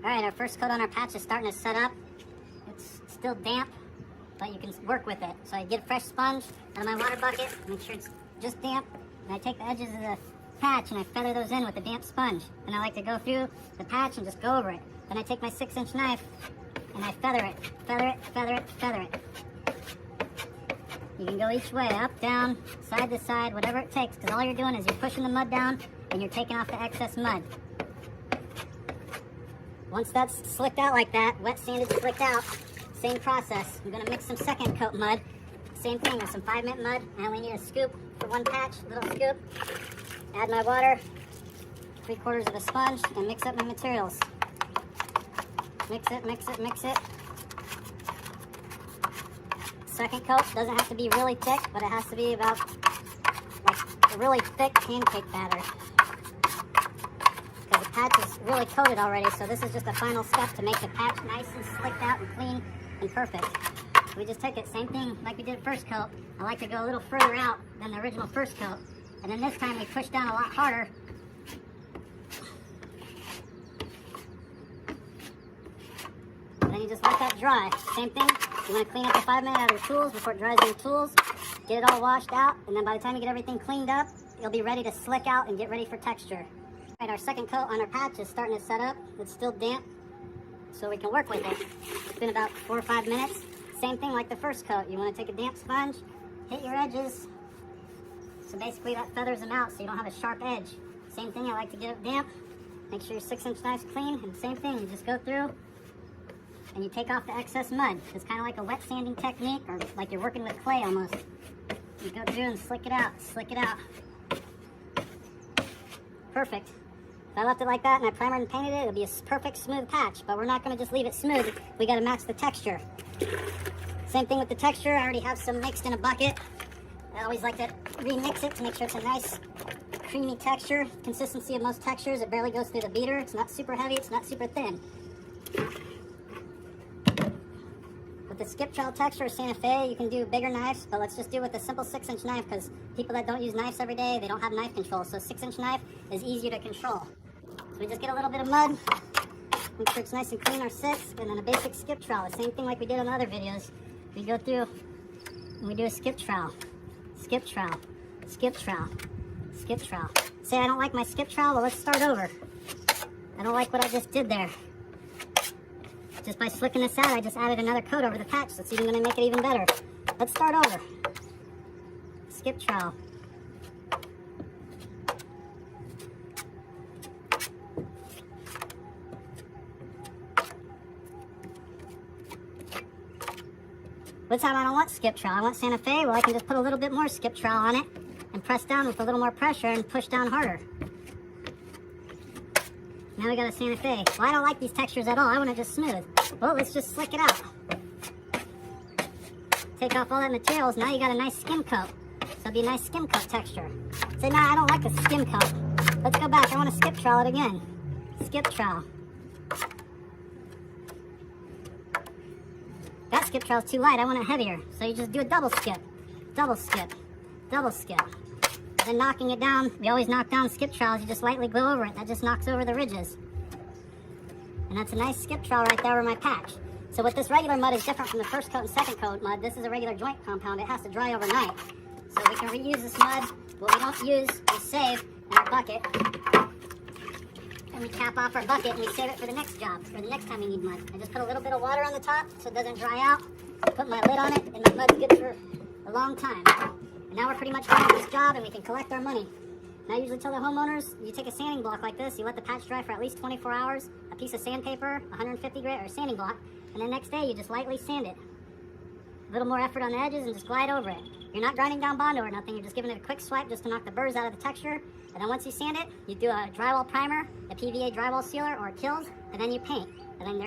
Alright, our first coat on our patch is starting to set up. It's still damp, but you can work with it. So I get a fresh sponge out of my water bucket, make sure it's just damp, and I take the edges of the patch and I feather those in with a damp sponge. And I like to go through the patch and just go over it. Then I take my 6-inch knife and I feather it, feather it, feather it, feather it. You can go each way, up, down, side to side, whatever it takes, because all you're doing is you're pushing the mud down and you're taking off the excess mud. Once that's slicked out like that, wet sanded, slicked out, same process. I'm gonna mix some second coat mud. Same thing with some 5-mint mud. I only need a scoop for one patch, little scoop. Add my water, 3/4 of a sponge, and mix up my materials. Mix it, mix it, mix it. Second coat doesn't have to be really thick, but it has to be about like a really thick pancake batter. Because the patch is really coated already, so this is just a final step to make the patch nice and slicked out and clean and perfect. We just took it, same thing like we did first coat. I like to go a little further out than the original first coat. And then this time we push down a lot harder. And then you just let that dry. Same thing, you want to clean up the 5-mint out of your tools before it dries in your tools. Get it all washed out, and then by the time you get everything cleaned up, you'll be ready to slick out and get ready for texture. All right, our second coat on our patch is starting to set up. It's still damp, so we can work with it. It's been about 4 or 5 minutes. Same thing like the first coat. You want to take a damp sponge, hit your edges. So basically that feathers them out so you don't have a sharp edge. Same thing, I like to get it damp. Make sure your 6-inch knife's clean, and same thing, you just go through and you take off the excess mud. It's kind of like a wet sanding technique, or like you're working with clay almost. You go through and slick it out, slick it out. Perfect. If I left it like that and I primered and painted it, it'll be a perfect smooth patch, but we're not gonna just leave it smooth. We gotta match the texture. Same thing with the texture. I already have some mixed in a bucket. I always like to remix it to make sure it's a nice creamy texture. Consistency of most textures, it barely goes through the beater. It's not super heavy, it's not super thin. With the skip trowel texture or Santa Fe, you can do bigger knives, but let's just do it with a simple 6-inch knife, because people that don't use knives every day, they don't have knife control. So a 6-inch knife is easier to control. So we just get a little bit of mud, make sure it's nice and clean, our 6, and then a basic skip trowel. The same thing like we did on the other videos. We go through and we do a skip trowel. Skip trowel, skip trowel, skip trowel. Say I don't like my skip trowel, well let's start over. I don't like what I just did there. Just by slicking this out, I just added another coat over the patch. That's even gonna make it even better. Let's start over. Skip trowel. This time I don't want skip trowel, I want Santa Fe. Well, I can just put a little bit more skip trowel on it and press down with a little more pressure and push down harder. Now we got a Santa Fe. Well, I don't like these textures at all. I want it just smooth. Well, let's just slick it out. Take off all that materials. Now you got a nice skim coat. So it'll be a nice skim coat texture. Say, nah, I don't like a skim coat. Let's go back. I want to skip trowel it again. Skip trowel. That skip trowel is too light. I want it heavier. So you just do a double skip. Double skip. Double skip. Then knocking it down, we always knock down skip trowels, you just lightly go over it. That just knocks over the ridges. And that's a nice skip trowel right there over my patch. So with this regular mud is different from the first coat and second coat mud. This is a regular joint compound. It has to dry overnight. So we can reuse this mud. What we don't use, we save in our bucket. And we cap off our bucket and we save it for the next job, for the next time we need mud. I just put a little bit of water on the top so it doesn't dry out. Put my lid on it and the mud's good for a long time. Now we're pretty much done with this job and we can collect our money. And I usually tell the homeowners, you take a sanding block like this, you let the patch dry for at least 24 hours, a piece of sandpaper, 150 grit or sanding block, and the next day you just lightly sand it. A little more effort on the edges and just glide over it. You're not grinding down Bondo or nothing, you're just giving it a quick swipe just to knock the burrs out of the texture. And then once you sand it, you do a drywall primer, a PVA drywall sealer or a Kills, and then you paint. And then